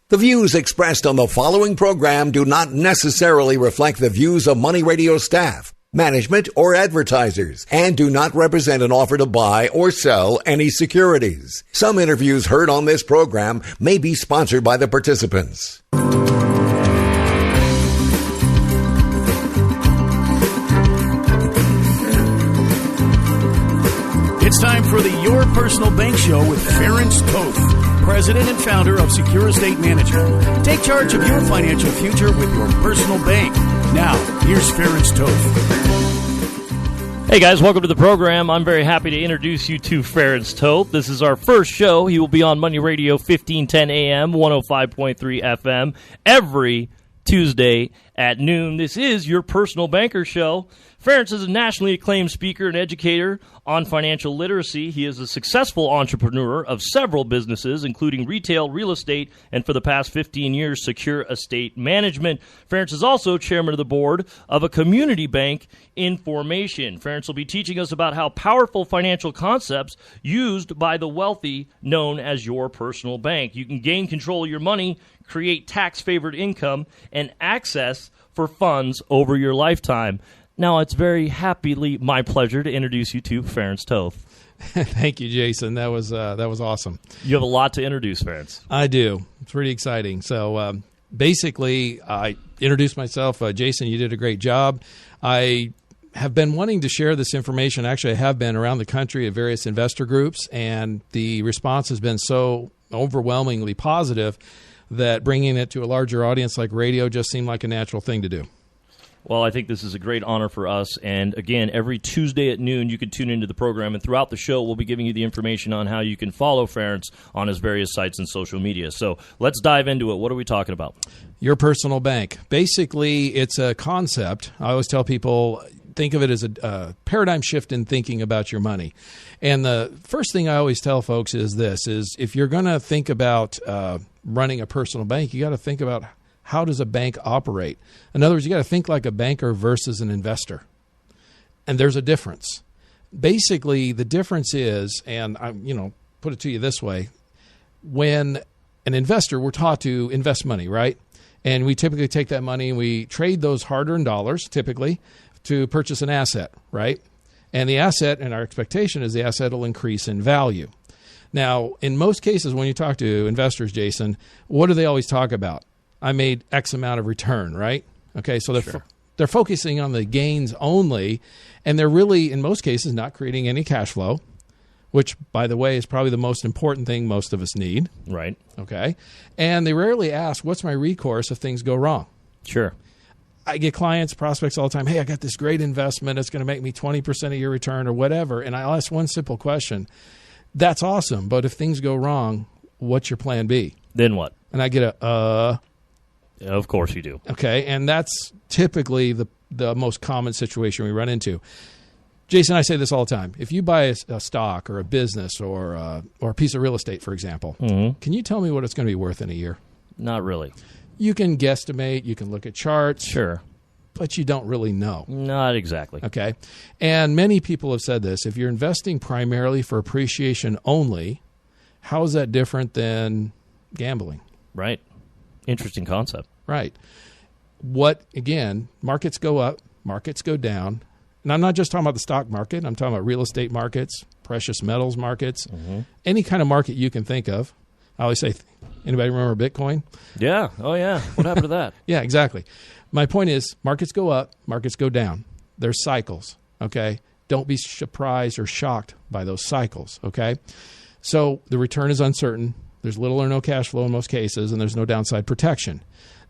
The views expressed on the following program do not necessarily reflect the views of Money Radio staff, management, or advertisers, and do not represent an offer to buy or sell any securities. Some interviews heard on this program may be sponsored by the participants. It's time for the Your Personal Bank Show with Ferenc Toth, President and founder of Secure Estate Management. Take charge of your financial future with your personal bank. Now, here's Ferenc Toth. Hey guys, welcome to the program. I'm very happy to introduce you to Ferenc Toth. This is our first show. He will be on Money Radio 1510 AM, 105.3 FM every Tuesday at noon. This is your personal banker show. Ferenc is a nationally acclaimed speaker and educator on financial literacy. He is a successful entrepreneur of several businesses, including retail, real estate, and for the past 15 years, Secure Estate Management. Ferenc is also chairman of the board of a community bank in formation. Ferenc will be teaching us about how powerful financial concepts used by the wealthy, known as your personal bank. You can gain control of your money, create tax-favored income, and access for funds over your lifetime. Now, it's very happily my pleasure to introduce you to Ferenc Toth. Thank you, Jason. That was awesome. You have a lot to introduce, Ferenc. I do. It's pretty exciting. So basically, I introduced myself. Jason, you did a great job. I have been wanting to share this information. Actually, I have been around the country at various investor groups, and the response has been so overwhelmingly positive that bringing it to a larger audience like radio just seemed like a natural thing to do. Well, I think this is a great honor for us. And again, every Tuesday at noon, you can tune into the program. And throughout the show, we'll be giving you the information on how you can follow Ferenc on his various sites and social media. So let's dive into it. What are we talking about? Your personal bank. Basically, it's a concept. I always tell people, think of it as a paradigm shift in thinking about your money. And the first thing I always tell folks is this, is if you're going to think about running a personal bank, you got to think about how does a bank operate? In other words, you got to think like a banker versus an investor. And there's a difference. Basically, the difference is, and I put it to you this way, when an investor, we're taught to invest money, right? And we typically take that money and we trade those hard-earned dollars, typically, to purchase an asset, right? And the asset, and our expectation is the asset will increase in value. Now, in most cases, when you talk to investors, Jason, what do they always talk about? I made X amount of return, right? Okay, so they're focusing on the gains only, and they're really, in most cases, not creating any cash flow, which, by the way, is probably the most important thing most of us need. Right. Okay, and they rarely ask, what's my recourse if things go wrong? Sure. I get clients, prospects all the time, hey, I got this great investment. It's going to make me 20% of your return or whatever, and I'll ask one simple question. That's awesome, but if things go wrong, what's your plan B? Then what? And I get Of course you do. Okay, and that's typically the most common situation we run into. Jason, I say this all the time. If you buy a stock or a business or a piece of real estate, for example, can you tell me what it's going to be worth in a year? Not really. You can guesstimate. You can look at charts. Sure. But you don't really know. Not exactly. Okay. And many people have said this. If you're investing primarily for appreciation only, how is that different than gambling? Right. Interesting concept. Right. Again, markets go up, markets go down. And I'm not just talking about the stock market. I'm talking about real estate markets, precious metals markets, any kind of market you can think of. I always say, anybody remember Bitcoin? Yeah. Oh, yeah. What happened to that? Yeah, exactly. My point is, markets go up, markets go down. There's cycles, okay? Don't be surprised or shocked by those cycles, okay? So the return is uncertain. There's little or no cash flow in most cases, and there's no downside protection.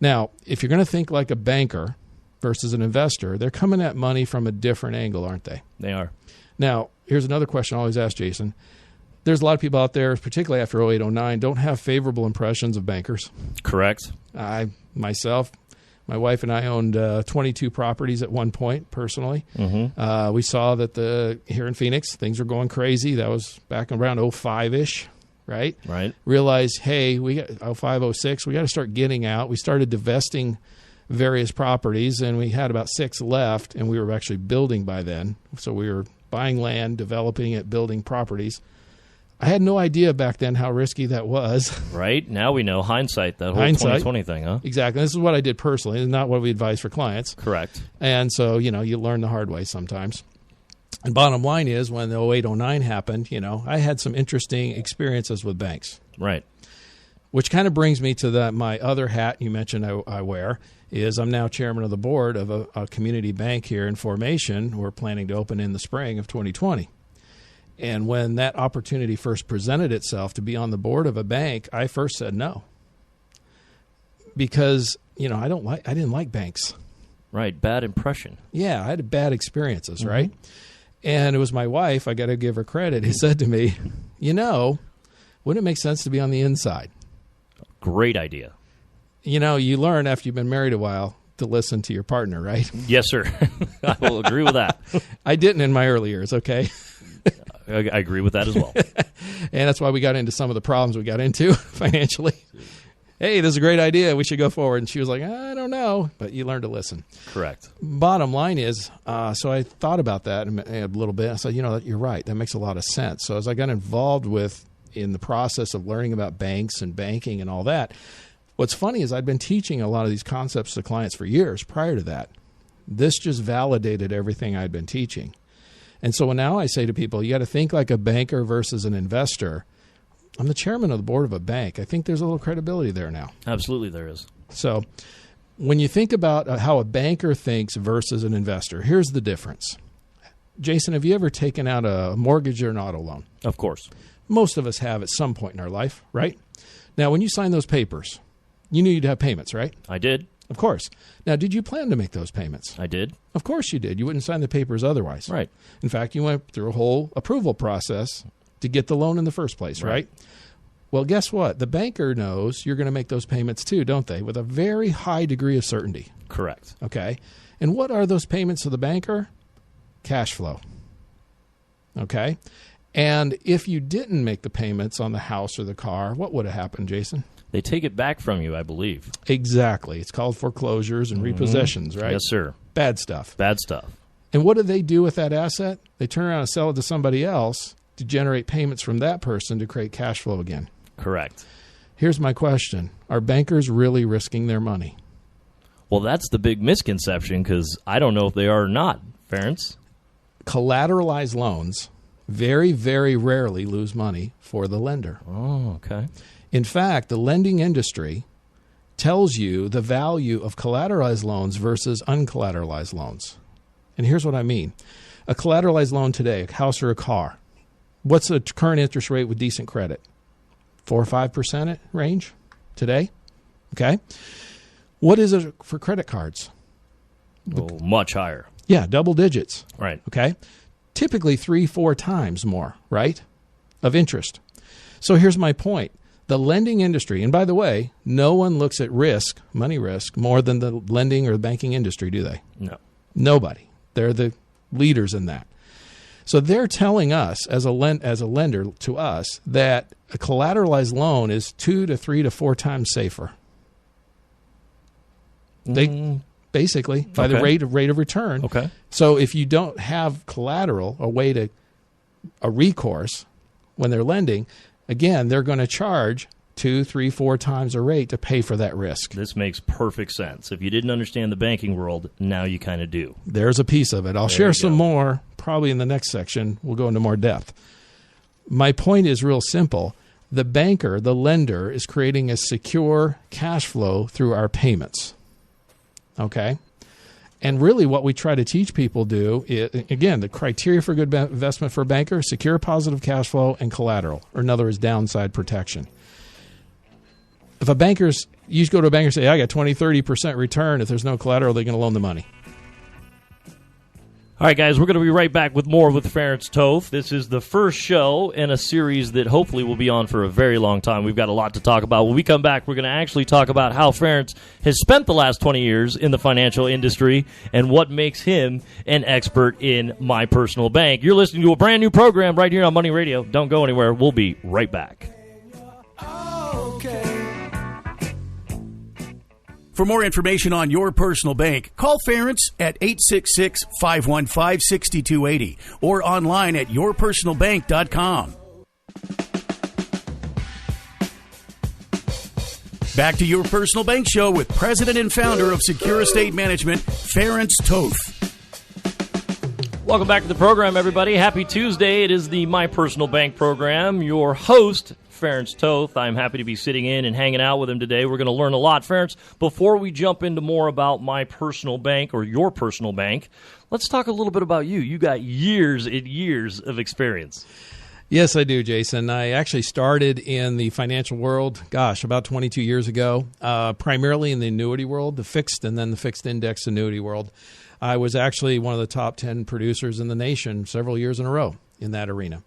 Now, if you're going to think like a banker versus an investor, they're coming at money from a different angle, aren't they? They are. Now, here's another question I always ask Jason. There's a lot of people out there, particularly after 08, 09, don't have favorable impressions of bankers. Correct. Myself, my wife and I owned 22 properties at one point, personally. We saw that here in Phoenix, things were going crazy. That was back around 05-ish. Right? Realized, hey, we got 05, 06, we got to start getting out. We started divesting various properties, and we had about 6 left, and we were actually building by then. So we were buying land, developing it, building properties. I had no idea back then how risky that was. Right? Now we know. Hindsight, that whole Hindsight. 2020 thing, huh? Exactly. This is what I did personally. It's not what we advise for clients. Correct. And so, you learn the hard way sometimes. And bottom line is, when the 08-09 happened, I had some interesting experiences with banks. Right. Which kind of brings me to my other hat you mentioned I wear, is I'm now chairman of the board of a community bank here in formation. We're planning to open in the spring of 2020. And when that opportunity first presented itself to be on the board of a bank, I first said no. Because, I didn't like banks. Right, bad impression. Yeah, I had bad experiences, right? And it was my wife, I got to give her credit, who said to me, wouldn't it make sense to be on the inside? Great idea. You learn after you've been married a while to listen to your partner, right? Yes, sir. I will agree with that. I didn't in my early years, okay? I agree with that as well. And that's why we got into some of the problems we got into financially. Hey, this is a great idea. We should go forward. And she was like, I don't know. But you learn to listen. Correct. Bottom line is, so I thought about that a little bit. I said, you're right. That makes a lot of sense. So as I got involved in the process of learning about banks and banking and all that, what's funny is I'd been teaching a lot of these concepts to clients for years prior to that. This just validated everything I'd been teaching. And so now I say to people, you got to think like a banker versus an investor. I'm the chairman of the board of a bank. I think there's a little credibility there now. Absolutely there is. So when you think about how a banker thinks versus an investor, here's the difference. Jason, have you ever taken out a mortgage or an auto loan? Of course. Most of us have at some point in our life, right? Now, when you sign those papers, you knew you'd have payments, right? I did. Of course. Now, did you plan to make those payments? I did. Of course you did. You wouldn't sign the papers otherwise. Right. In fact, you went through a whole approval process to get the loan in the first place, right? Well, guess what? The banker knows you're going to make those payments too, don't they? With a very high degree of certainty. Correct. Okay. And what are those payments to the banker? Cash flow. Okay. And if you didn't make the payments on the house or the car, what would have happened, Jason? They take it back from you, I believe. Exactly. It's called foreclosures and repossessions, right? Yes, sir. Bad stuff. Bad stuff. And what do they do with that asset? They turn around and sell it to somebody else to generate payments from that person to create cash flow again. Correct. Here's my question. Are bankers really risking their money? Well, that's the big misconception, because I don't know if they are or not, Ference. Collateralized loans very, very rarely lose money for the lender. Oh, okay. In fact, the lending industry tells you the value of collateralized loans versus uncollateralized loans. And here's what I mean. A collateralized loan today, a house or a car, what's the current interest rate with decent credit? 4 or 5% range today? Okay. What is it for credit cards? Oh, much higher. Yeah, double digits. Right. Okay. Typically 3-4 times more, right, of interest. So here's my point. The lending industry, and by the way, no one looks at risk, money risk, more than the lending or the banking industry, do they? No. Nobody. They're the leaders in that. So they're telling us as a lender to us that a collateralized loan is 2 to 3 to 4 times safer. They basically by the rate of return. Okay. So if you don't have collateral, a recourse when they're lending, again, they're going to charge 2, 3, 4 times a rate to pay for that risk. This makes perfect sense. If you didn't understand the banking world, now you kind of do. There's a piece of it. I'll share some more probably in the next section. We'll go into more depth. My point is real simple. The banker, the lender, is creating a secure cash flow through our payments. Okay? And really what we try to teach people is, again, the criteria for good investment for a banker, secure positive cash flow and collateral, or in other words, downside protection. If you go to a banker and say, I got 20, 30% return, if there's no collateral, they're going to loan the money. All right, guys, we're going to be right back with more with Ference Toth. This is the first show in a series that hopefully will be on for a very long time. We've got a lot to talk about. When we come back, we're going to actually talk about how Ference has spent the last 20 years in the financial industry and what makes him an expert in My Personal Bank. You're listening to a brand new program right here on Money Radio. Don't go anywhere. We'll be right back. For more information on your personal bank, call Ference at 866-515-6280 or online at yourpersonalbank.com. Back to your personal bank show with president and founder of Secure Estate Management, Ferenc Toth. Welcome back to the program, everybody. Happy Tuesday. It is the My Personal Bank program. Your host, Ferenc Toth. I'm happy to be sitting in and hanging out with him today. We're going to learn a lot. Ferenc, before we jump into more about My Personal Bank or your personal bank, let's talk a little bit about you. You got years and years of experience. Yes, I do, Jason. I actually started in the financial world, about 22 years ago, primarily in the annuity world, the fixed and then the fixed index annuity world. I was actually one of the top 10 producers in the nation several years in a row in that arena.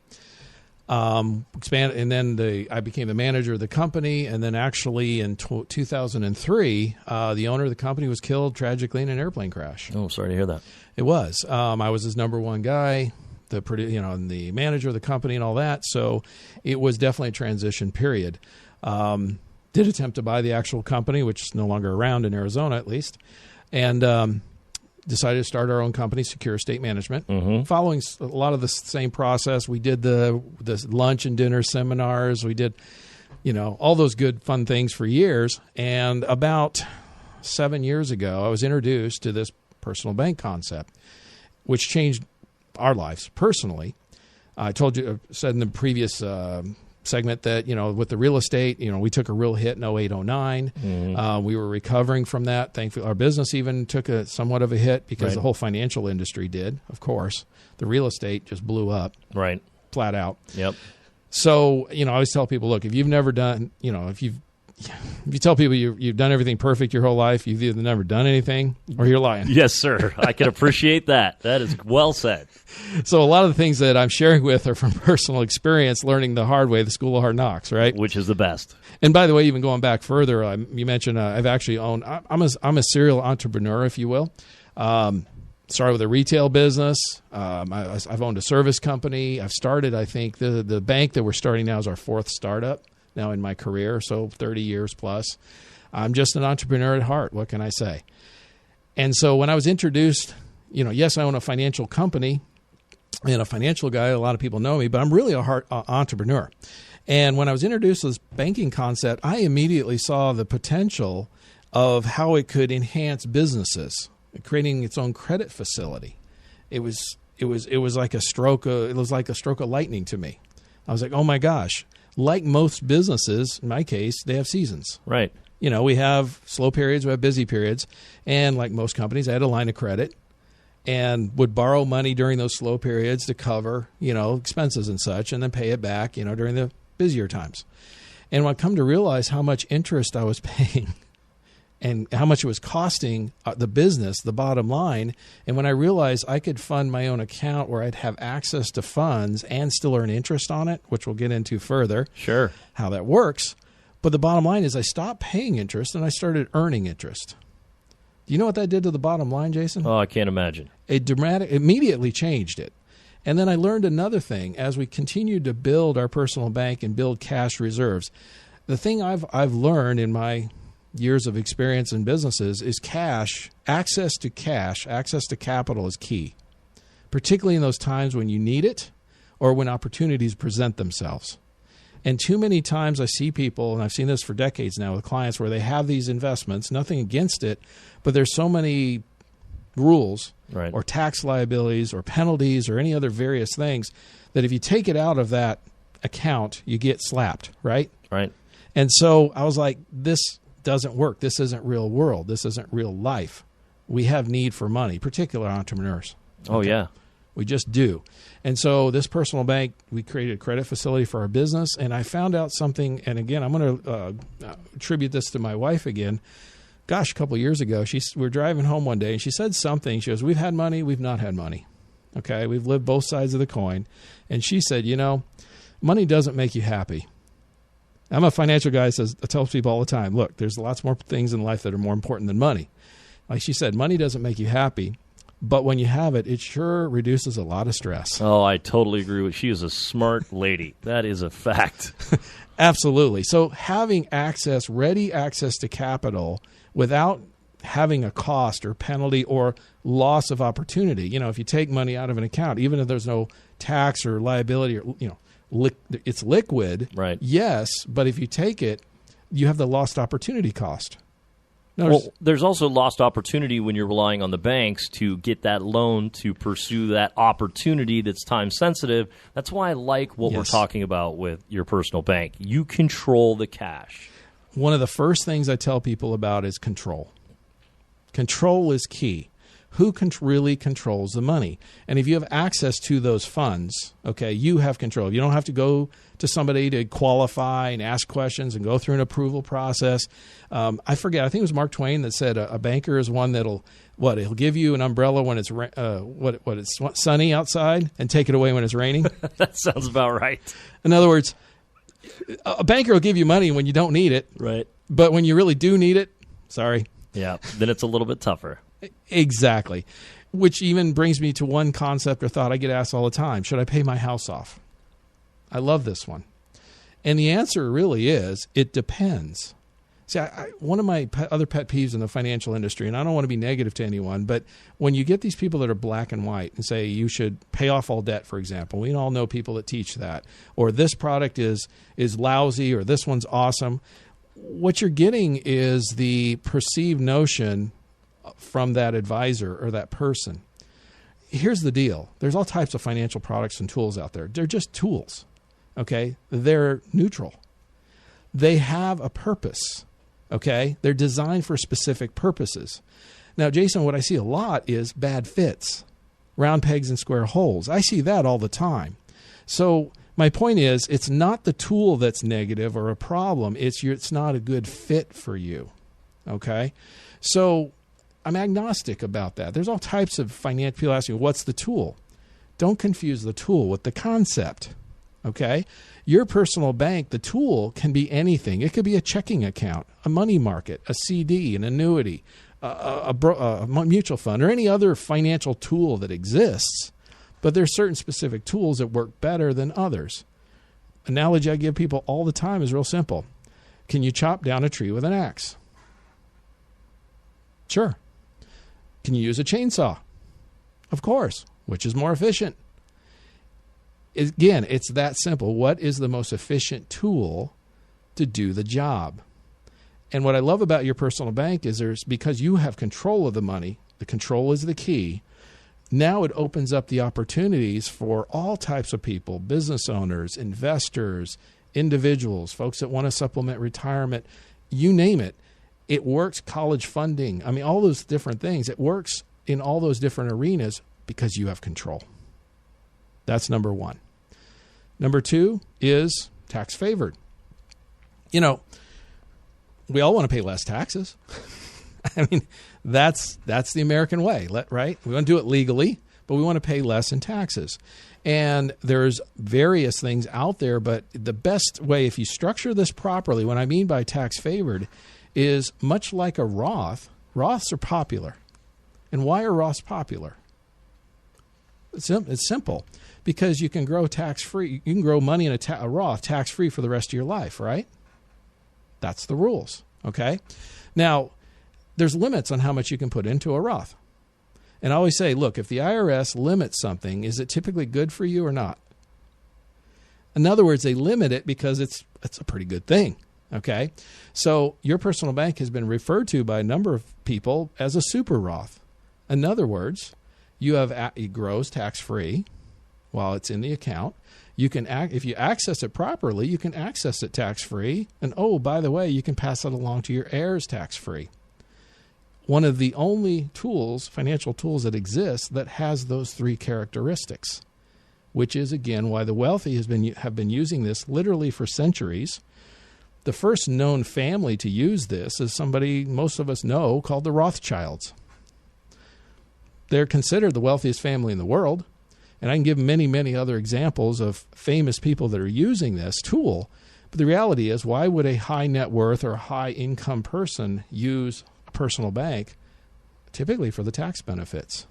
I became the manager of the company, and then actually in 2003, the owner of the company was killed tragically in an airplane crash. Oh, sorry to hear that. It was. I was his number one guy, and the manager of the company and all that. So it was definitely a transition period. Did attempt to buy the actual company, which is no longer around in Arizona at least, and decided to start our own company, Secure Estate Management. Mm-hmm. Following a lot of the same process, we did the lunch and dinner seminars. We did, all those good, fun things for years. And about 7 years ago, I was introduced to this personal bank concept, which changed our lives personally. I said in the previous segment that, with the real estate, we took a real hit in 08, 09. Mm-hmm. We were recovering from that. Thankfully, our business even took somewhat of a hit because the whole financial industry did, of course. The real estate just blew up. Right. Flat out. Yep. So, I always tell people, look, if you've never done, if you tell people you've done everything perfect your whole life, you've either never done anything or you're lying. Yes, sir. I can appreciate that. That is well said. So a lot of the things that I'm sharing with are from personal experience, learning the hard way, the school of hard knocks, right? Which is the best. And by the way, even going back further, you mentioned I've actually owned. I'm a serial entrepreneur, if you will. Started with a retail business. I've owned a service company. I've started. I think the bank that we're starting now is our fourth startup now in my career, so 30 years plus. I'm just an entrepreneur at heart. What can I say? And so when I was introduced, yes, I own a financial company and a financial guy. A lot of people know me, but I'm really a heart entrepreneur. And when I was introduced to this banking concept, I immediately saw the potential of how it could enhance businesses, creating its own credit facility. It was like a stroke of lightning to me. I was like, oh my gosh. Like most businesses, in my case, they have seasons. Right. We have slow periods, we have busy periods. And like most companies, I had a line of credit and would borrow money during those slow periods to cover, expenses and such, and then pay it back, during the busier times. And when I come to realize how much interest I was paying and how much it was costing the business, the bottom line. And when I realized I could fund my own account where I'd have access to funds and still earn interest on it, which we'll get into further, sure, how that works. But the bottom line is I stopped paying interest and I started earning interest. Do you know what that did to the bottom line, Jason? Oh, I can't imagine. It immediately changed it. And then I learned another thing as we continued to build our personal bank and build cash reserves. The thing I've learned in my years of experience in businesses is access to capital is key, particularly in those times when you need it or when opportunities present themselves. And too many times I see people, and I've seen this for decades now with clients, where they have these investments, nothing against it, but there's so many rules or tax liabilities or penalties or any other various things that if you take it out of that account, you get slapped, right? Right. And so I was like, this doesn't work. This isn't real world. This isn't real life. We have need for money, particularly entrepreneurs. Oh, yeah. We just do. And so this personal bank, we created a credit facility for our business. And I found out something, and again, I'm going to attribute this to my wife again. Gosh, a couple of years ago, we were driving home one day, and she said something. She goes, we've had money, we've not had money. Okay, we've lived both sides of the coin. And she said, money doesn't make you happy. I'm a financial guy that tells people all the time, look, there's lots more things in life that are more important than money. Like she said, money doesn't make you happy, but when you have it, it sure reduces a lot of stress. Oh, I totally agree with you. She is a smart lady. That is a fact. Absolutely. So having ready access to capital without having a cost or penalty or loss of opportunity. If you take money out of an account, even if there's no tax or liability or, it's liquid, right? Yes, but if you take it, you have the lost opportunity cost. Well, there's also lost opportunity when you're relying on the banks to get that loan to pursue that opportunity that's time sensitive. That's why I like what we're talking about with your personal bank. You control the cash. One of the first things I tell people about is control. Control is key. Who really controls the money? And if you have access to those funds, okay, you have control. You don't have to go to somebody to qualify and ask questions and go through an approval process. I forget. I think it was Mark Twain that said a banker is one that'll he'll give you an umbrella when it's it's sunny outside and take it away when it's raining. That sounds about right. In other words, a banker will give you money when you don't need it, right? But when you really do need it, sorry. Yeah, then it's a little bit tougher. Exactly. Which even brings me to one concept or thought I get asked all the time. Should I pay my house off? I love this one. And the answer really is, it depends. See, one of my other pet peeves in the financial industry, and I don't want to be negative to anyone, but when you get these people that are black and white and say you should pay off all debt, for example, we all know people that teach that, or this product is lousy, or this one's awesome. What you're getting is the perceived notion from that advisor or that person. Here's the deal. There's all types of financial products and tools out there. They're just tools, okay? They're neutral. They have a purpose, okay? They're designed for specific purposes. Now, Jason, what I see a lot is bad fits, round pegs and square holes. I see that all the time. So my point is, it's not the tool that's negative or a problem. It's not a good fit for you, okay? So I'm agnostic about that. There's all types of financial people asking, what's the tool? Don't confuse the tool with the concept, okay? Your personal bank, the tool can be anything. It could be a checking account, a money market, a CD, an annuity, a mutual fund, or any other financial tool that exists. But there's certain specific tools that work better than others. Analogy I give people all the time is real simple. Can you chop down a tree with an axe? Sure. Can you use a chainsaw? Of course. Which is more efficient? Again, it's that simple. What is the most efficient tool to do the job? And what I love about your personal bank is because you have control of the money, the control is the key. Now it opens up the opportunities for all types of people, business owners, investors, individuals, folks that want to supplement retirement, you name it. It works, college funding. I mean, all those different things. It works in all those different arenas because you have control. That's number one. Number two is tax favored. You know, we all want to pay less taxes. I mean, that's the American way, right? We want to do it legally, but we want to pay less in taxes. And there's various things out there, but the best way, if you structure this properly, what I mean by tax favored is much like a Roth. Roths are popular. And why are Roths popular? It's simple. Because you can grow tax-free. You can grow money in a Roth tax-free for the rest of your life, right? That's the rules, okay? Now, there's limits on how much you can put into a Roth. And I always say, look, if the IRS limits something, is it typically good for you or not? In other words, they limit it because it's a pretty good thing. Okay, so your personal bank has been referred to by a number of people as a super Roth. In other words, it grows tax-free while it's in the account. You can if you access it properly, you can access it tax-free. And oh, by the way, you can pass it along to your heirs tax-free. One of the only tools, financial tools that exist that has those three characteristics, which is again why the wealthy have been using this literally for centuries. The first known family to use this is somebody most of us know called the Rothschilds. They're considered the wealthiest family in the world. And I can give many, many other examples of famous people that are using this tool. But the reality is, why would a high net worth or high income person use a personal bank? Typically for the tax benefits.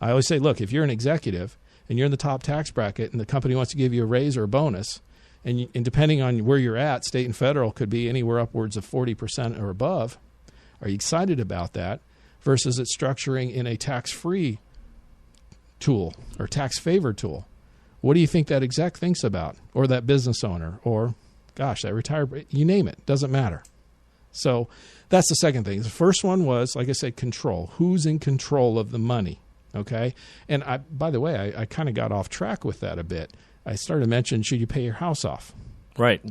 I always say, look, if you're an executive and you're in the top tax bracket and the company wants to give you a raise or a bonus, and depending on where you're at, state and federal could be anywhere upwards of 40% or above. Are you excited about that? Versus it structuring in a tax-free tool or tax-favored tool. What do you think that exec thinks about? Or that business owner or Gosh, that retirement, you name it, doesn't matter. So that's the second thing. The first one was, like I said, control. Who's in control of the money? Okay. And by the way, I kind of got off track with that a bit. I started to mention, should you pay your house off? Right.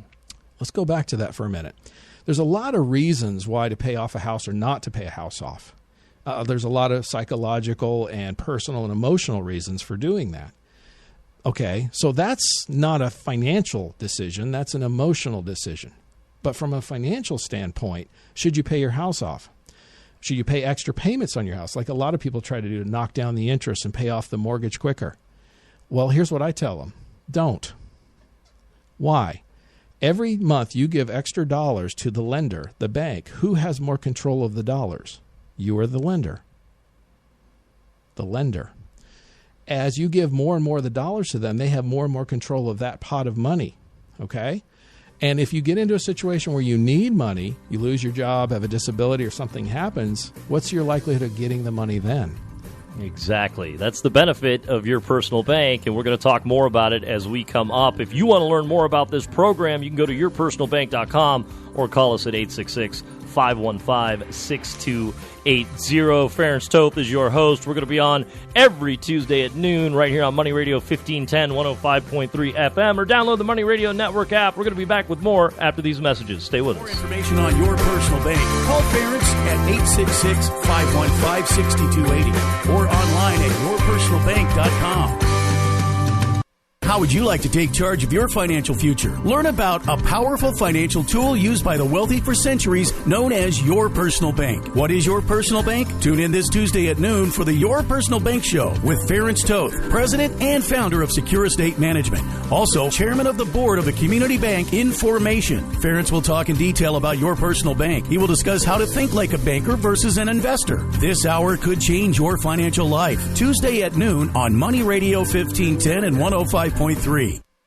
Let's go back to that for a minute. There's a lot of reasons why to pay off a house or not to pay a house off. There's a lot of psychological and personal and emotional reasons for doing that. Okay, so that's not a financial decision. That's an emotional decision. But from a financial standpoint, should you pay your house off? Should you pay extra payments on your house, like a lot of people try to do, to knock down the interest and pay off the mortgage quicker? Well, here's what I tell them. Don't. Why? Every month you give extra dollars to the lender, the bank. Who has more control of the dollars? You are the lender. The lender. As you give more and more of the dollars to them, they have more and more control of that pot of money. Okay? And if you get into a situation where you need money, you lose your job, have a disability, or something happens, what's your likelihood of getting the money then? Exactly. That's the benefit of your personal bank, and we're going to talk more about it as we come up. If you want to learn more about this program, you can go to yourpersonalbank.com or call us at 866-515-6280. Ference Toth is your host. We're going to be on every Tuesday at noon right here on Money Radio 1510, 105.3 FM, or download the Money Radio Network app. We're going to be back with more after these messages. Stay with us. For more information on your personal bank, call Ference at 866-515-6280 or online at yourpersonalbank.com. How would you like to take charge of your financial future? Learn about a powerful financial tool used by the wealthy for centuries known as Your Personal Bank. What is Your Personal Bank? Tune in this Tuesday at noon for the Your Personal Bank Show with Ference Toth, President and founder of Secure Estate Management. Also, Chairman of the Board of the Community Bank Information. Ference will talk in detail about Your Personal Bank. He will discuss how to think like a banker versus an investor. This hour could change your financial life. Tuesday at noon on Money Radio 1510 and 105.3.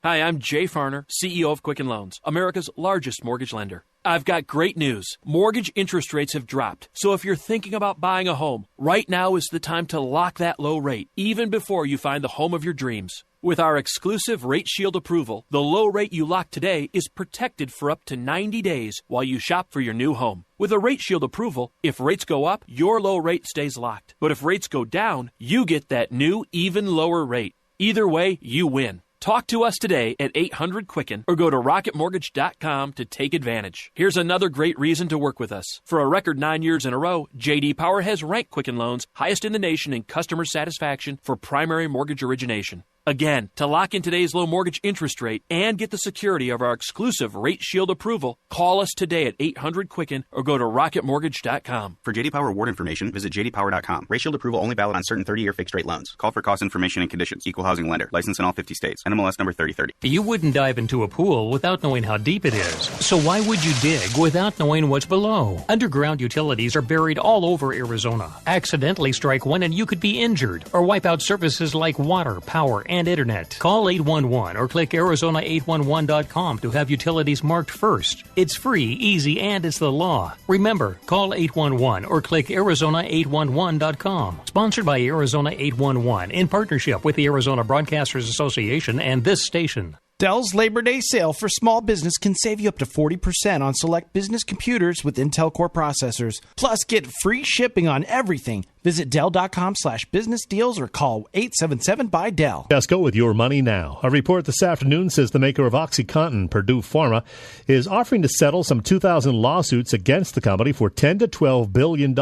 Hi, I'm Jay Farner, CEO of Quicken Loans, America's largest mortgage lender. I've got great news. Mortgage interest rates have dropped. So if you're thinking about buying a home, right now is the time to lock that low rate, even before you find the home of your dreams. With our exclusive Rate Shield approval, the low rate you lock today is protected for up to 90 days while you shop for your new home. With a Rate Shield approval, if rates go up, your low rate stays locked. But if rates go down, you get that new, even lower rate. Either way, you win. Talk to us today at 800-QUICKEN or go to rocketmortgage.com to take advantage. Here's another great reason to work with us. For a record 9 years in a row, J.D. Power has ranked Quicken Loans highest in the nation in customer satisfaction for primary mortgage origination. Again, to lock in today's low mortgage interest rate and get the security of our exclusive Rate Shield approval, call us today at 800-QUICKEN or go to rocketmortgage.com. For J.D. Power award information, visit jdpower.com. Rate Shield approval only valid on certain 30-year fixed-rate loans. Call for cost information and conditions. Equal housing lender. License in all 50 states. NMLS number 3030. You wouldn't dive into a pool without knowing how deep it is. So why would you dig without knowing what's below? Underground utilities are buried all over Arizona. Accidentally strike one and you could be injured, or wipe out services like water, power, and internet. Call 811 or click Arizona811.com to have utilities marked first. It's free, easy, and it's the law. Remember, call 811 or click Arizona811.com. Sponsored by Arizona 811 in partnership with the Arizona Broadcasters Association and this station. Dell's Labor Day sale for small business can save you up to 40% on select business computers with Intel Core processors. Plus, get free shipping on everything. Visit Dell.com/business deals or call 877-BUY-DELL. Just go with your money now. A report this afternoon says the maker of OxyContin, Purdue Pharma, is offering to settle some 2,000 lawsuits against the company for $10 to $12 billion.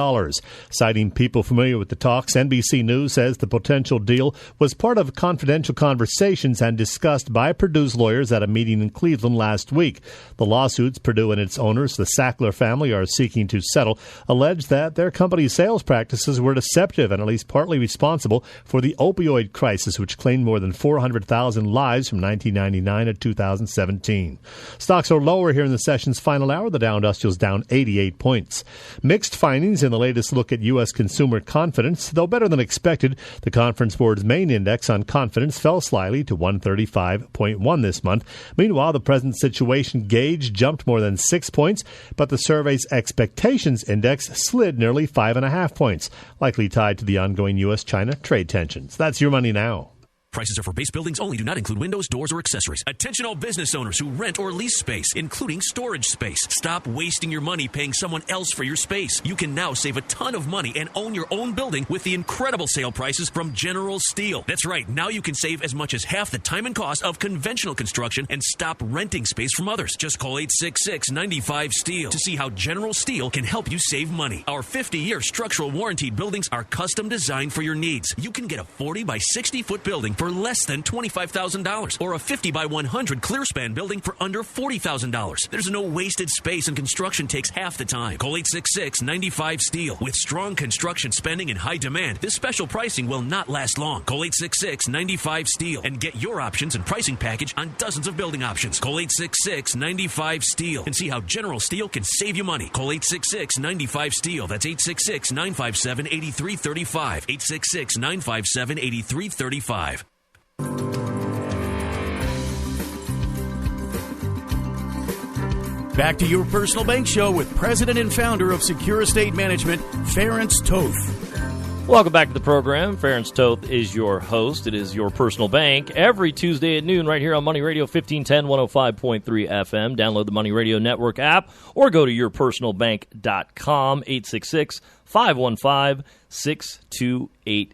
Citing people familiar with the talks, NBC News says the potential deal was part of confidential conversations and discussed by Purdue's lawyers at a meeting in Cleveland last week. The lawsuits Purdue and its owners, the Sackler family, are seeking to settle allege that their company's sales practices were deceptive and at least partly responsible for the opioid crisis, which claimed more than 400,000 lives from 1999 to 2017. Stocks are lower here in the session's final hour. The Dow Industrial's down 88 points. Mixed findings in the latest look at U.S. consumer confidence. Though better than expected, the Conference Board's main index on confidence fell slightly to 135.1 this month. Meanwhile, the present situation gauge jumped more than 6 points, but the survey's expectations index slid nearly 5.5 points. Likely tied to the ongoing U.S.-China trade tensions. That's your money now. Prices are for base buildings only, do not include windows, doors, or accessories. Attention all business owners who rent or lease space, including storage space. Stop wasting your money paying someone else for your space. You can now save a ton of money and own your own building with the incredible sale prices from General Steel. That's right, now you can save as much as half the time and cost of conventional construction and stop renting space from others. Just call 866-95-STEEL to see how General Steel can help you save money. Our 50-year structural warranted buildings are custom designed for your needs. You can get a 40 by 60 foot building for less than $25,000 or a 50 by 100 clear span building for under $40,000. There's no wasted space and construction takes half the time. Call 866-95-STEEL. With strong construction spending and high demand, this special pricing will not last long. Call 866-95-STEEL and get your options and pricing package on dozens of building options. Call 866-95-STEEL and see how General Steel can save you money. Call 866-95-STEEL. That's 866-957-8335. 866-957-8335. Back to Your Personal Bank Show with President and Founder of Secure Estate Management, Ferenc Toth. Welcome back to the program. Ferenc Toth is your host. It is Your Personal Bank every Tuesday at noon right here on Money Radio 1510, 105.3 FM. Download the Money Radio Network app or go to yourpersonalbank.com, 866-515-6280.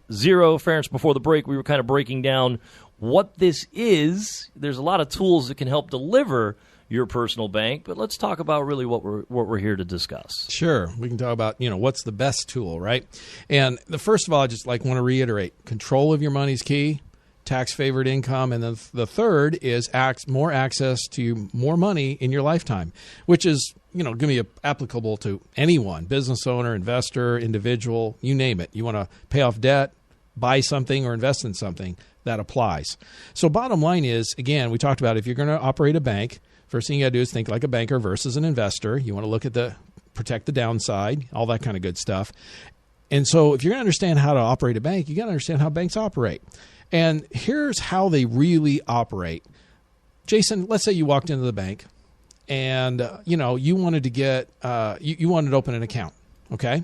Ferenc, before the break, we were kind of breaking down what this is. There's a lot of tools that can help deliver Your Personal Bank, but let's talk about really what we're here to discuss. Sure. We can talk about, what's the best tool, right? And first of all, I just want to reiterate, control of your money is key, tax-favored income, and then the third is more access to more money in your lifetime, which is, going to be applicable to anyone, business owner, investor, individual, you name it. You want to pay off debt, buy something, or invest in something, that applies. So bottom line is, again, we talked about if you're going to operate a bank, first thing you got to do is think like a banker versus an investor. You want to look at protect the downside, all that kind of good stuff. And so if you're going to understand how to operate a bank, you got to understand how banks operate. And here's how they really operate. Jason, let's say you walked into the bank and, you wanted to get, you wanted to open an account. Okay.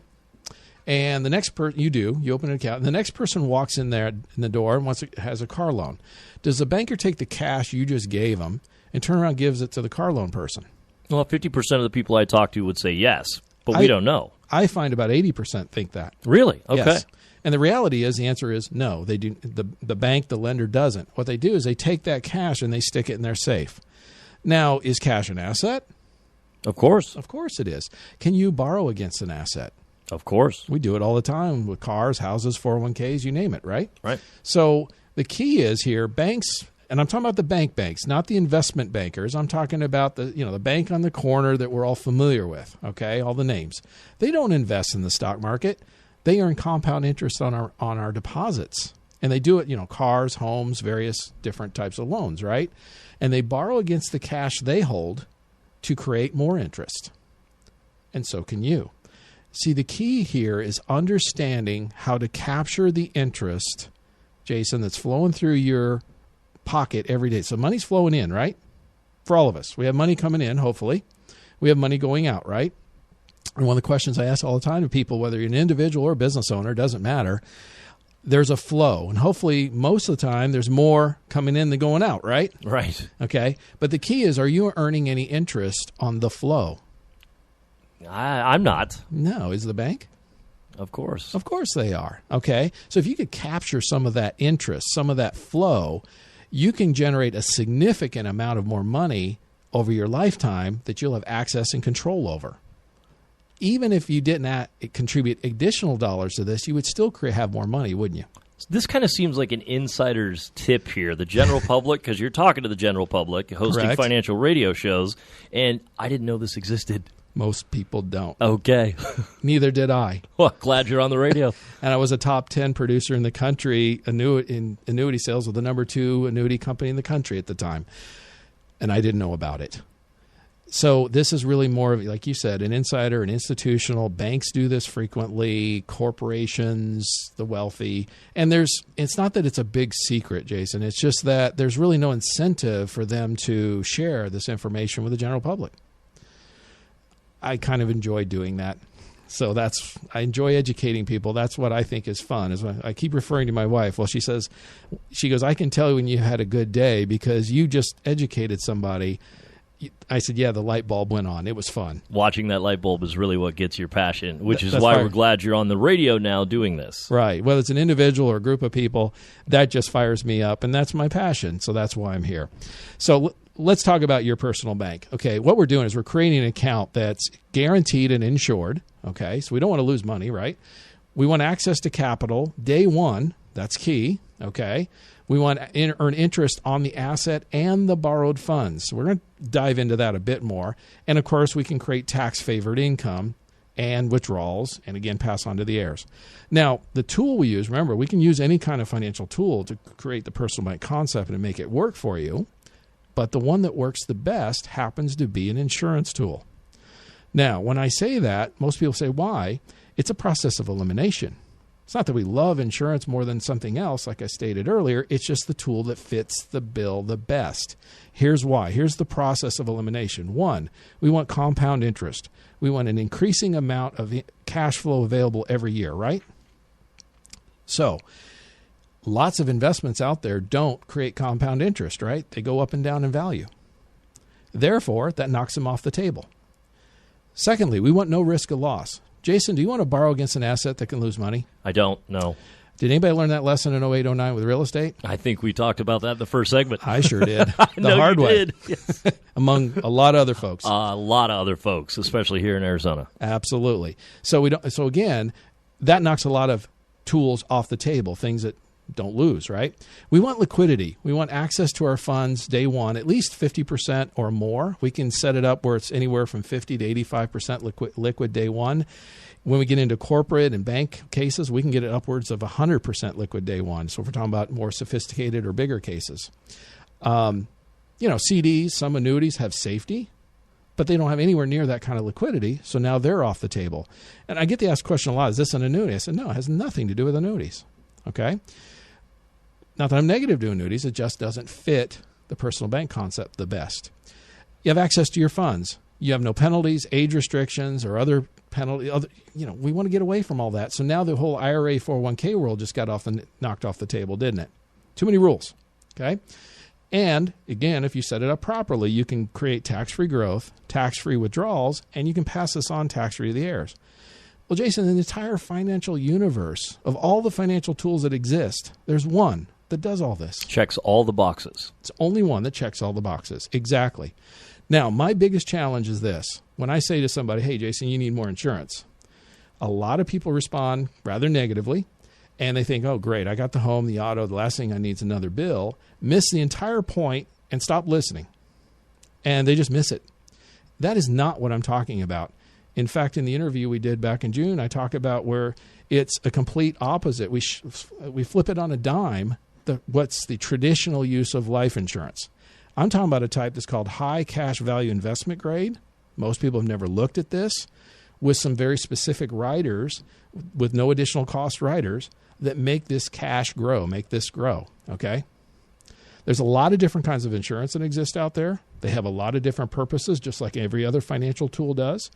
And the next person, you open an account, and the next person walks in there in the door and has a car loan. Does the banker take the cash you just gave them and turn around and gives it to the car loan person? Well, 50% of the people I talk to would say yes, but we don't know. I find about 80% think that. Really? Okay. Yes. And the reality is, the answer is no. They do. The bank, the lender doesn't. What they do is they take that cash and they stick it in their safe. Now, is cash an asset? Of course. Of course it is. Can you borrow against an asset? Of course. We do it all the time with cars, houses, 401ks, you name it, right? Right. So the key is here, banks, and I'm talking about the banks, not the investment bankers. I'm talking about the bank on the corner that we're all familiar with, okay, all the names. They don't invest in the stock market. They earn compound interest on our deposits. And they do it, cars, homes, various different types of loans, right? And they borrow against the cash they hold to create more interest. And so can you. See, the key here is understanding how to capture the interest, Jason, that's flowing through your pocket every day. So money's flowing in, right? For all of us. We have money coming in, hopefully. We have money going out, right? And one of the questions I ask all the time to people, whether you're an individual or a business owner, doesn't matter, there's a flow. And hopefully, most of the time, there's more coming in than going out, right? Right. Okay. But the key is, are you earning any interest on the flow? I'm not. No. Is the bank? Of course. Of course they are. Okay. So if you could capture some of that interest, some of that flow, you can generate a significant amount of more money over your lifetime that you'll have access and control over. Even if you didn't contribute additional dollars to this, you would still have more money, wouldn't you? This kind of seems like an insider's tip here. The general public, because you're talking to the general public, hosting Correct. financial radio shows, and I didn't know this existed. Most people don't. Okay. Neither did I. Well, glad you're on the radio. And I was a top 10 producer in the country in annuity sales with the number 2 annuity company in the country at the time. And I didn't know about it. So this is really more of, like you said, an insider, an institutional. Banks do this frequently, corporations, the wealthy. And it's not that it's a big secret, Jason. It's just that there's really no incentive for them to share this information with the general public. I kind of enjoy doing that. So I enjoy educating people. That's what I think is fun. Is when I keep referring to my wife. Well, she goes, I can tell when you had a good day because you just educated somebody. I said, yeah, the light bulb went on. It was fun. Watching that light bulb is really what gets your passion, which is why we're glad you're on the radio now doing this. Right. Whether it's an individual or a group of people, that just fires me up, and that's my passion. So that's why I'm here. So let's talk about your personal bank. Okay, what we're doing is we're creating an account that's guaranteed and insured. Okay, so we don't want to lose money, right? We want access to capital day one. That's key. Okay. We want to earn interest on the asset and the borrowed funds. So we're going to dive into that a bit more. And, of course, we can create tax-favored income and withdrawals and, again, pass on to the heirs. Now, the tool we use, remember, we can use any kind of financial tool to create the personal bank concept and make it work for you. But the one that works the best happens to be an insurance tool. Now, when I say that, most people say, why? It's a process of elimination. It's not that we love insurance more than something else, like I stated earlier. It's just the tool that fits the bill the best. Here's why. Here's the process of elimination. 1, we want compound interest. We want an increasing amount of cash flow available every year, right? So, lots of investments out there don't create compound interest, right? They go up and down in value. Therefore, that knocks them off the table. Secondly, we want no risk of loss. Jason, do you want to borrow against an asset that can lose money? I don't, no. Did anybody learn that lesson in 08, 09 with real estate? I think we talked about that in the first segment. I sure did. The hard way. Did. Yes. Among a lot of other folks. A lot of other folks, especially here in Arizona. Absolutely. So again, that knocks a lot of tools off the table, things that don't lose, right? We want liquidity. We want access to our funds day one, at least 50% or more. We can set it up where it's anywhere from 50 to 85% liquid day one. When we get into corporate and bank cases, we can get it upwards of 100% liquid day one. So if we're talking about more sophisticated or bigger cases. CDs, some annuities have safety, but they don't have anywhere near that kind of liquidity. So now they're off the table. And I get the asked question a lot, is this an annuity? I said, no, it has nothing to do with annuities. Okay? Not that I'm negative to annuities. It just doesn't fit the personal bank concept the best. You have access to your funds. You have no penalties, age restrictions, or other penalty. We want to get away from all that. So now the whole IRA 401k world just got knocked off the table, didn't it? Too many rules. Okay? And again, if you set it up properly, you can create tax-free growth, tax-free withdrawals, and you can pass this on tax-free to the heirs. Well, Jason, in the entire financial universe, of all the financial tools that exist, there's one that does all this. Checks all the boxes. It's only one that checks all the boxes. Exactly. Now, my biggest challenge is this. When I say to somebody, hey, Jason, you need more insurance, a lot of people respond rather negatively, and they think, oh, great, I got the home, the auto, the last thing I need is another bill, miss the entire point and stop listening. And they just miss it. That is not what I'm talking about. In fact, in the interview we did back in June, I talk about where it's a complete opposite. We flip it on a dime, what's the traditional use of life insurance. I'm talking about a type that's called high cash value investment grade. Most people have never looked at this, with some very specific riders, with no additional cost riders, that make this cash grow, make this grow, okay? There's a lot of different kinds of insurance that exist out there. They have a lot of different purposes, just like every other financial tool does.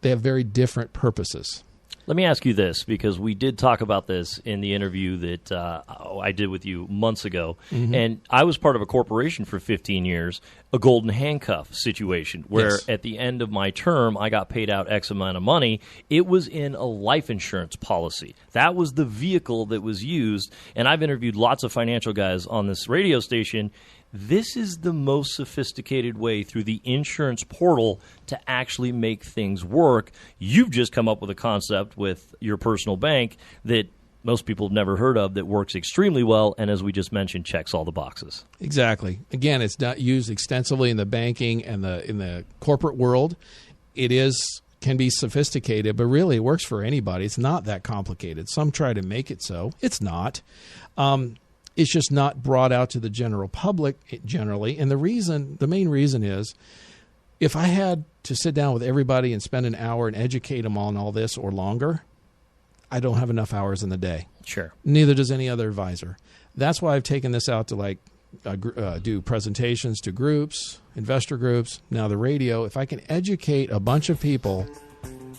They have very different purposes. Let me ask you this, because we did talk about this in the interview that I did with you months ago. Mm-hmm. And I was part of a corporation for 15 years, a golden handcuff situation, where Yes. at the end of my term, I got paid out X amount of money. It was in a life insurance policy. That was the vehicle that was used. And I've interviewed lots of financial guys on this radio station. This is the most sophisticated way through the insurance portal to actually make things work. You've just come up with a concept with your personal bank that most people have never heard of that works extremely well, and as we just mentioned, checks all the boxes. Exactly. Again, it's not used extensively in the banking and in the corporate world. It can be sophisticated, but really it works for anybody. It's not that complicated. Some try to make it so. It's not. It's just not brought out to the general public generally. And the main reason is, if I had to sit down with everybody and spend an hour and educate them on all this or longer, I don't have enough hours in the day. Sure. Neither does any other advisor. That's why I've taken this out to do presentations to groups, investor groups, now the radio. If I can educate a bunch of people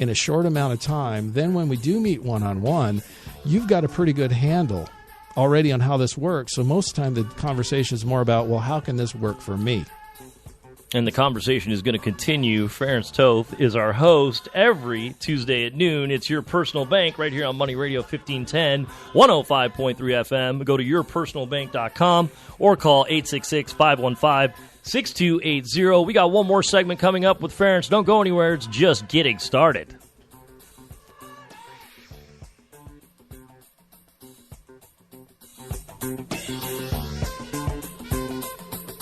in a short amount of time, then when we do meet one-on-one, you've got a pretty good handle already on how this works. So most of the time the conversation is more about, well, how can this work for me? And the conversation is going to continue. Ferenc Toth is our host every Tuesday at noon. It's Your Personal Bank right here on Money Radio 1510, 105.3 FM. Go to yourpersonalbank.com or call 866-515-6280. We got one more segment coming up with Ferenc. Don't go anywhere. It's just getting started.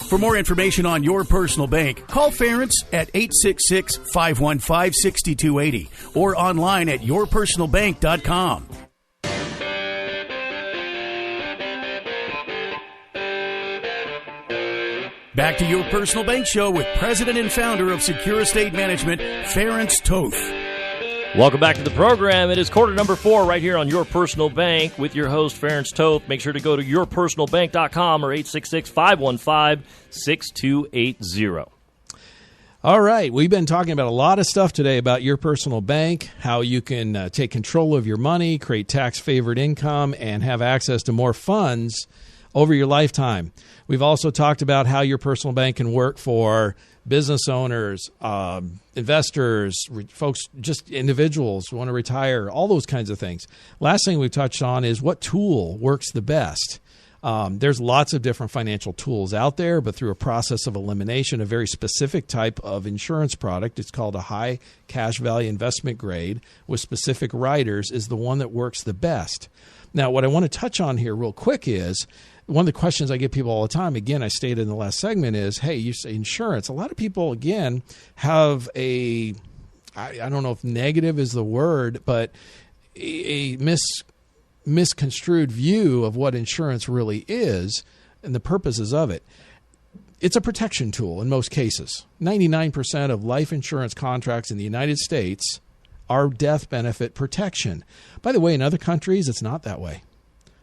For more information on Your Personal Bank, call Ferenc at 866-515-6280 or online at yourpersonalbank.com. Back to Your Personal Bank Show with President and Founder of Secure Estate Management, Ferenc Toth. Welcome back to the program. It is quarter number 4 right here on Your Personal Bank with your host, Ferenc Toth. Make sure to go to yourpersonalbank.com or 866-515-6280. All right. We've been talking about a lot of stuff today about Your Personal Bank, how you can take control of your money, create tax-favored income, and have access to more funds over your lifetime. We've also talked about how Your Personal Bank can work for business owners, investors, folks, just individuals who want to retire, all those kinds of things. Last thing we touched on is what tool works the best. There's lots of different financial tools out there, but through a process of elimination, a very specific type of insurance product, it's called a high cash value investment grade with specific riders, is the one that works the best. Now, what I want to touch on here real quick is one of the questions I get people all the time, again, I stated in the last segment is, hey, you say insurance. A lot of people, again, have I don't know if negative is the word, but a misconstrued view of what insurance really is and the purposes of it. It's a protection tool in most cases. 99% of life insurance contracts in the United States are death benefit protection. By the way, in other countries, it's not that way.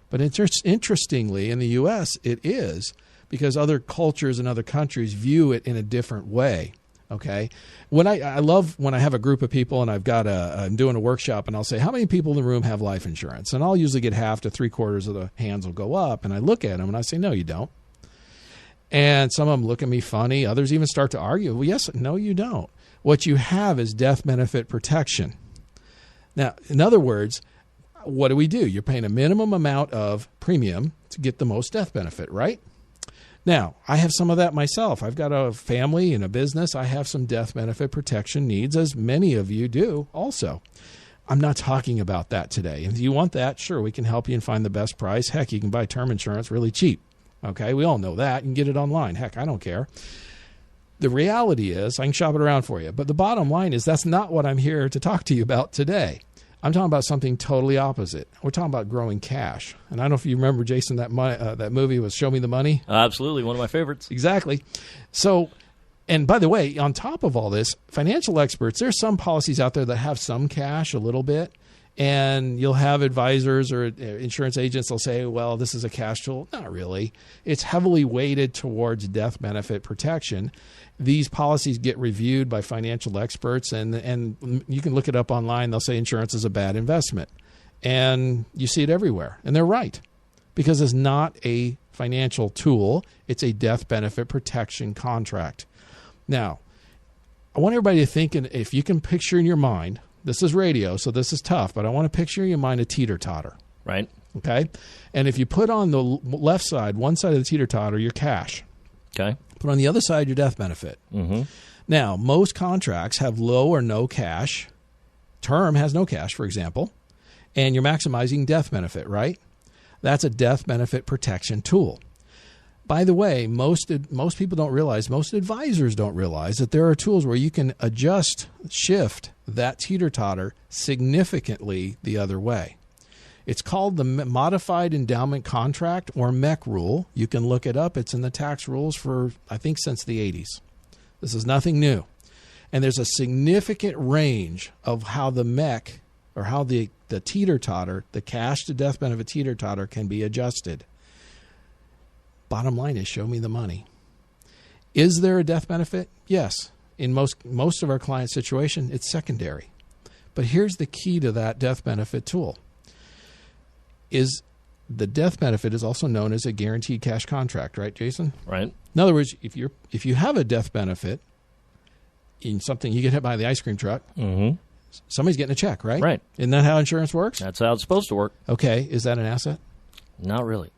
But interestingly, in the U.S., it is, because other cultures and other countries view it in a different way. Okay, when I love when I have a group of people and I'm doing a workshop and I'll say, how many people in the room have life insurance? And I'll usually get half to 3/4 of the hands will go up, and I look at them and I say, no, you don't. And some of them look at me funny. Others even start to argue. Well, yes, no, you don't. What you have is death benefit protection. Now, in other words, what do? You're paying a minimum amount of premium to get the most death benefit, right? Now, I have some of that myself. I've got a family and a business. I have some death benefit protection needs, as many of you do also. I'm not talking about that today. If you want that, sure, we can help you and find the best price. Heck, you can buy term insurance really cheap. Okay, we all know that. You can get it online. Heck, I don't care. The reality is I can shop it around for you. But the bottom line is that's not what I'm here to talk to you about today. I'm talking about something totally opposite. We're talking about growing cash. And I don't know if you remember, Jason, that movie was Show Me the Money. Absolutely, one of my favorites. Exactly. So, and by the way, on top of all this, financial experts, there's some policies out there that have some cash, a little bit, and you'll have advisors or insurance agents will say, well, this is a cash tool. Not really. It's heavily weighted towards death benefit protection. These policies get reviewed by financial experts, and you can look it up online. They'll say insurance is a bad investment. And you see it everywhere. And they're right, because it's not a financial tool. It's a death benefit protection contract. Now, I want everybody to think, and if you can picture in your mind, this is radio, so this is tough, but I want to picture in your mind a teeter-totter. Right. Okay? And if you put on the left side, one side of the teeter-totter, your cash. Okay. Put on the other side your death benefit. Mm-hmm. Now, most contracts have low or no cash. Term has no cash, for example. And you're maximizing death benefit, right? That's a death benefit protection tool. By the way, most people don't realize, most advisors don't realize that there are tools where you can shift that teeter-totter significantly the other way. It's called the Modified Endowment Contract, or MEC rule. You can look it up. It's in the tax rules for, I think, since the 80s. This is nothing new. And there's a significant range of how the MEC, or how the teeter-totter, the cash to death benefit teeter-totter, can be adjusted. Bottom line is, show me the money. Is there a death benefit? Yes. In most of our client situation, it's secondary. But here's the key to that death benefit tool. Is the death benefit is also known as a guaranteed cash contract, right, Jason? Right. In other words, if you have a death benefit in something, you get hit by the ice cream truck, somebody's getting a check, right? Right. Isn't that how insurance works? That's how it's supposed to work. Okay. Is that an asset? Not really.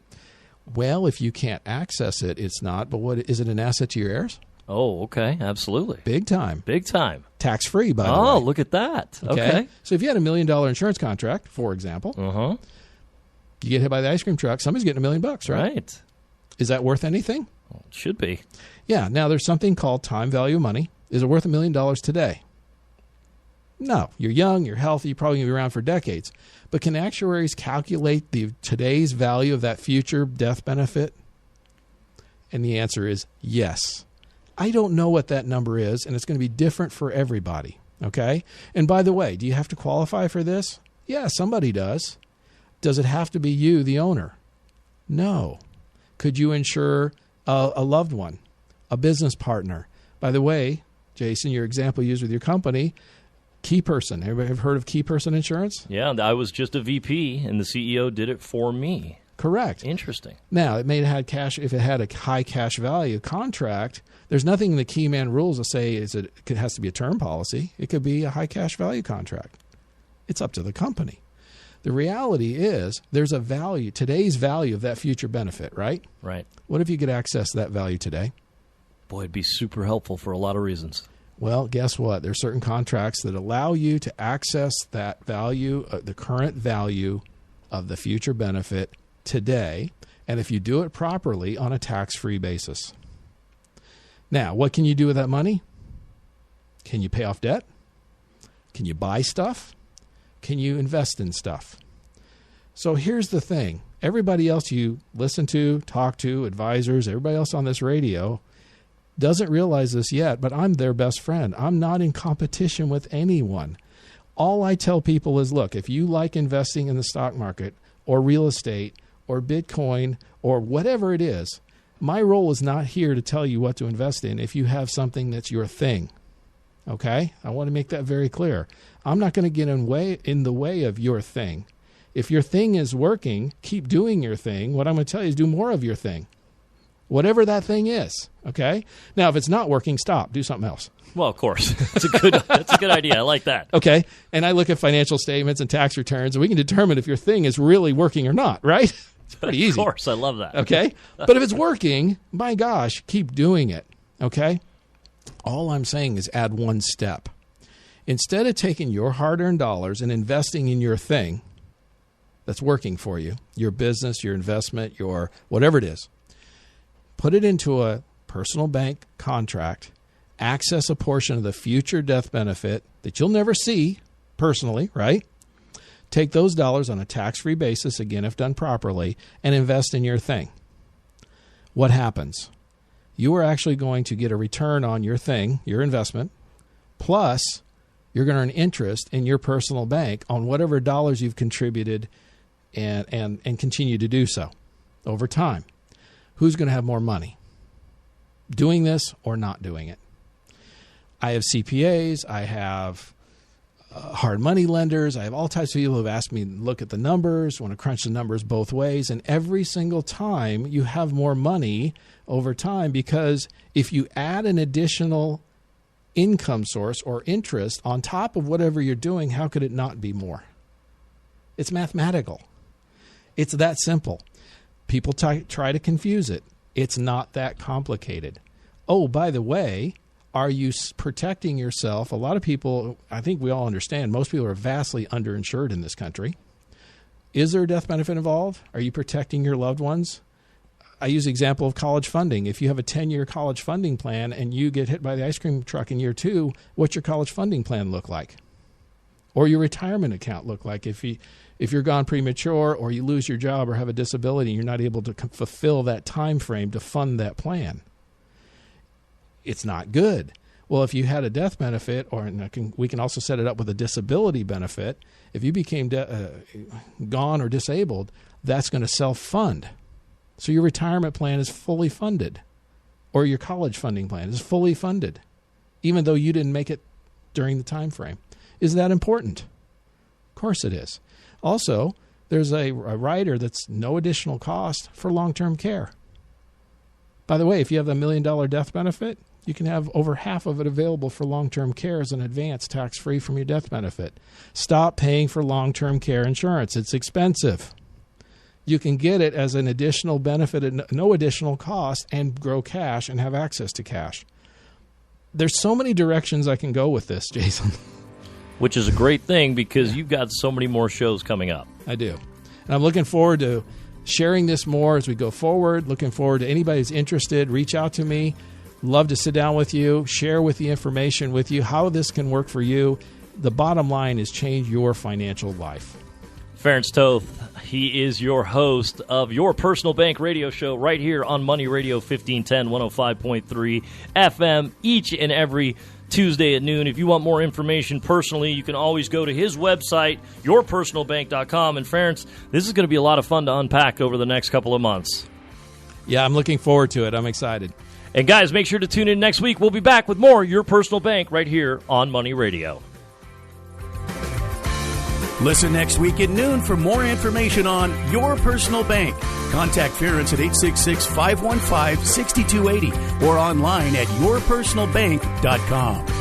Well, if you can't access it, it's not. But what is it an asset to your heirs? Oh, okay. Absolutely. Big time. Big time. Tax-free, by the way. Oh, look at that. Okay. So if you had $1 million insurance contract, for example, you get hit by the ice cream truck, somebody's getting $1 million, right? Right. Is that worth anything? Well, it should be. Yeah. Now, there's something called time value of money. Is it worth $1 million today? No. You're young, you're healthy, you're probably going to be around for decades. But can actuaries calculate today's value of that future death benefit? And the answer is yes. I don't know what that number is, and it's going to be different for everybody, okay? And by the way, do you have to qualify for this? Yeah, somebody does. Does it have to be you, the owner? No. Could you insure a loved one, a business partner? By the way, Jason, your example you used with your company, Key Person. Everybody have heard of Key Person Insurance? Yeah, I was just a VP, and the CEO did it for me. Correct. Interesting. Now, it may have had cash. If it had a high cash value contract, there's nothing in the key man rules that say it has to be a term policy. It could be a high cash value contract. It's up to the company. The reality is there's a value, today's value of that future benefit, right? Right. What if you could access that value today? Boy, it'd be super helpful for a lot of reasons. Well, guess what? There's certain contracts that allow you to access that value, the current value of the future benefit today, and if you do it properly, on a tax-free basis. Now, what can you do with that money? Can you pay off debt? Can you buy stuff? Can you invest in stuff? So here's the thing. Everybody else you listen to, talk to, advisors, everybody else on this radio doesn't realize this yet, but I'm their best friend. I'm not in competition with anyone. All I tell people is, look, if you like investing in the stock market or real estate or Bitcoin or whatever it is, my role is not here to tell you what to invest in if you have something that's your thing. Okay? I want to make that very clear. I'm not going to get in the way of your thing. If your thing is working, keep doing your thing. What I'm going to tell you is do more of your thing. Whatever that thing is. Okay? Now, if it's not working, stop. Do something else. Well, of course. That's a good idea. I like that. Okay? And I look at financial statements and tax returns, and we can determine if your thing is really working or not, right? It's pretty easy. Of course. I love that. Okay? But if it's working, my gosh, keep doing it. Okay? All I'm saying is add one step. Instead of taking your hard-earned dollars and investing in your thing that's working for you, your business, your investment, your whatever it is, put it into a personal bank contract, access a portion of the future death benefit that you'll never see personally, right? Take those dollars on a tax-free basis, again, if done properly, and invest in your thing. What happens? You are actually going to get a return on your thing, your investment, plus you're going to earn interest in your personal bank on whatever dollars you've contributed and continue to do so over time. Who's going to have more money? Doing this or not doing it? I have CPAs, I have hard money lenders, I have all types of people who have asked me to look at the numbers, want to crunch the numbers both ways, and every single time you have more money over time because if you add an additional income source or interest on top of whatever you're doing, how could it not be more? It's mathematical. It's that simple. People try to confuse it. It's not that complicated. Oh, by the way, are you protecting yourself? A lot of people, I think we all understand, most people are vastly underinsured in this country. Is there a death benefit involved? Are you protecting your loved ones? I use the example of college funding. If you have a 10-year college funding plan and you get hit by the ice cream truck in year 2, what's your college funding plan look like? Or your retirement account look like if you're gone premature or you lose your job or have a disability and you're not able to fulfill that time frame to fund that plan? It's not good. Well, if you had a death benefit, or we can also set it up with a disability benefit, if you became gone or disabled, that's going to self-fund. So your retirement plan is fully funded, or your college funding plan is fully funded, even though you didn't make it during the time frame. Is that important? Of course it is. Also, there's a rider that's no additional cost for long-term care. By the way, if you have a $1 million death benefit, you can have over half of it available for long-term care as an advance, tax-free from your death benefit. Stop paying for long-term care insurance. It's expensive. You can get it as an additional benefit at no additional cost and grow cash and have access to cash. There's so many directions I can go with this, Jason. Which is a great thing because you've got so many more shows coming up. I do. And I'm looking forward to sharing this more as we go forward. Looking forward to anybody who's interested. Reach out to me. Love to sit down with you, share with the information with you, how this can work for you. The bottom line is change your financial life. Ferenc Toth, he is your host of Your Personal Bank radio show right here on Money Radio 1510, 105.3 FM each and every Tuesday at noon. If you want more information personally, you can always go to his website, yourpersonalbank.com. And Ferenc, this is going to be a lot of fun to unpack over the next couple of months. Yeah, I'm looking forward to it. I'm excited. And guys, make sure to tune in next week. We'll be back with more Your Personal Bank right here on Money Radio. Listen next week at noon for more information on Your Personal Bank. Contact Ferenc at 866-515-6280 or online at yourpersonalbank.com.